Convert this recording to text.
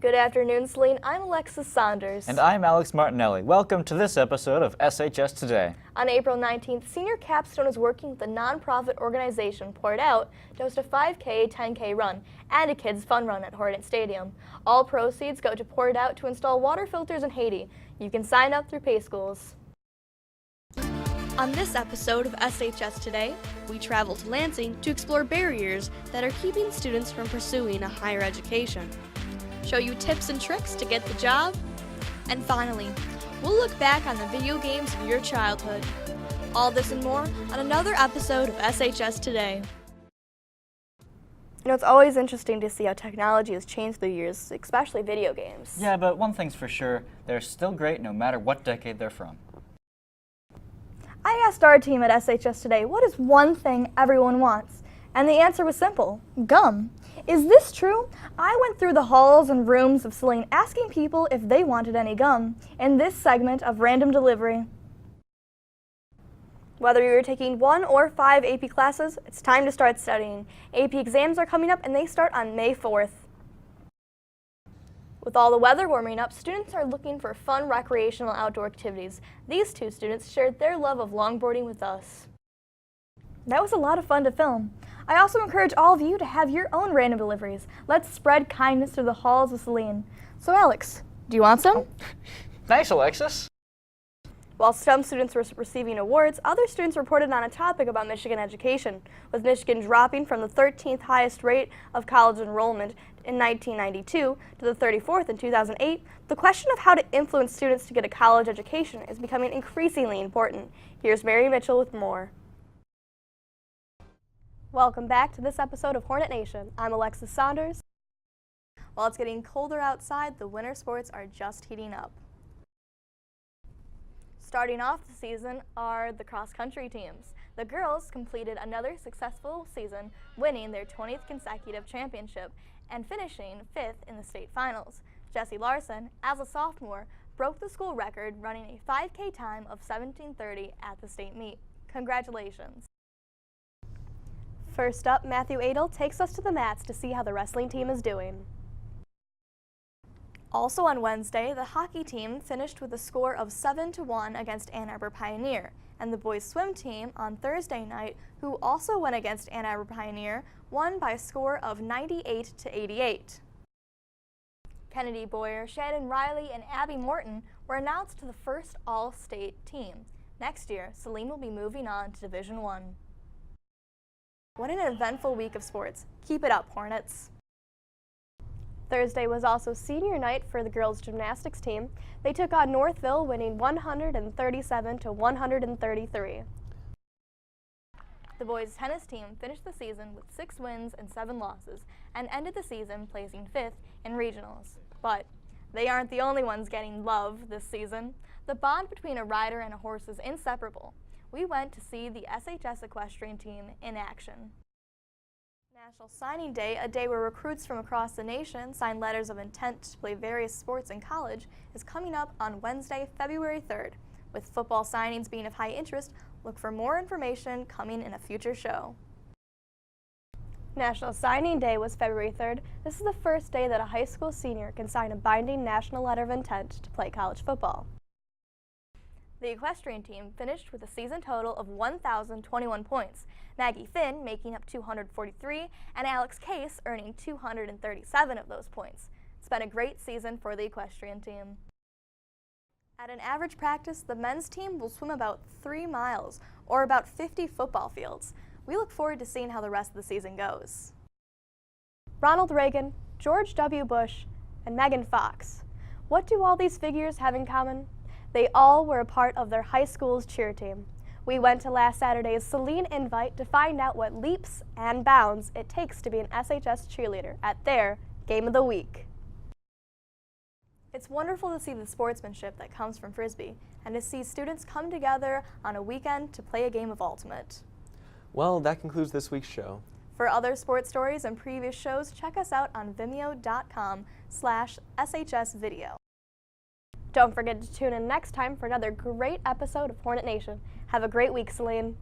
Good afternoon, Celine. I'm Alexis Saunders. And I'm Alex Martinelli. Welcome to this episode of SHS Today. On April 19th, Senior Capstone is working with the nonprofit organization Pour It Out to host a 5K, 10K run and a kids' fun run at Hornet Stadium. All proceeds go to Pour It Out to install water filters in Haiti. You can sign up through PaySchools. On this episode of SHS Today, we travel to Lansing to explore barriers that are keeping students from pursuing a higher education, show you tips and tricks to get the job, and finally, we'll look back on the video games of your childhood. All this and more on another episode of SHS Today. You know, it's always interesting to see how technology has changed through the years, especially video games. Yeah, but one thing's for sure, they're still great no matter what decade they're from. I asked our team at SHS Today, what is one thing everyone wants? And the answer was simple: gum. Is this true? I went through the halls and rooms of Celine asking people if they wanted any gum in this segment of Random Delivery. Whether you're taking 1 or 5 AP classes, it's time to start studying. AP exams are coming up and they start on May 4th. With all the weather warming up, students are looking for fun recreational outdoor activities. These two students shared their love of longboarding with us. That was a lot of fun to film. I also encourage all of you to have your own random deliveries. Let's spread kindness through the halls of Celine. So Alex, do you want some? Thanks, Alexis. While some students were receiving awards, other students reported on a topic about Michigan education, with Michigan dropping from the 13th highest rate of college enrollment in 1992 to the 34th in 2008. The question of how to influence students to get a college education is becoming increasingly important. Here's Mary Mitchell with more. Welcome back to this episode of Hornet Nation. I'm Alexis Saunders. While it's getting colder outside, the winter sports are just heating up. Starting off the season are the cross-country teams. The girls completed another successful season, winning their 20th consecutive championship and finishing 5th in the state finals. Jessie Larson, as a sophomore, broke the school record running a 5K time of 17:30 at the state meet. Congratulations. First up, Matthew Adel takes us to the mats to see how the wrestling team is doing. Also on Wednesday, the hockey team finished with a score of 7-1 against Ann Arbor Pioneer, and the boys swim team on Thursday night, who also went against Ann Arbor Pioneer, won by a score of 98-88. Kennedy Boyer, Shannon Riley, and Abby Morton were announced to the first all-state team. Next year, Celine will be moving on to Division I. What an eventful week of sports. Keep it up, Hornets. Thursday was also senior night for the girls' gymnastics team. They took on Northville, winning 137-133. The boys' tennis team finished the season with 6 wins and 7 losses and ended the season placing 5th in regionals. But they aren't the only ones getting love this season. The bond between a rider and a horse is inseparable. We went to see the SHS equestrian team in action. National Signing Day, a day where recruits from across the nation sign letters of intent to play various sports in college, is coming up on Wednesday, February 3rd. With football signings being of high interest, look for more information coming in a future show. National Signing Day was February 3rd. This is the first day that a high school senior can sign a binding national letter of intent to play college football. The equestrian team finished with a season total of 1,021 points, Maggie Finn making up 243 and Alex Case earning 237 of those points. It's been a great season for the equestrian team. At an average practice, the men's team will swim about 3 miles, or about 50 football fields. We look forward to seeing how the rest of the season goes. Ronald Reagan, George W. Bush, and Megan Fox. What do all these figures have in common? They all were a part of their high school's cheer team. We went to last Saturday's Celine Invite to find out what leaps and bounds it takes to be an SHS cheerleader at their Game of the Week. It's wonderful to see the sportsmanship that comes from Frisbee and to see students come together on a weekend to play a game of Ultimate. Well, that concludes this week's show. For other sports stories and previous shows, check us out on vimeo.com/SHSvideo. Don't forget to tune in next time for another great episode of Hornet Nation. Have a great week, Celine.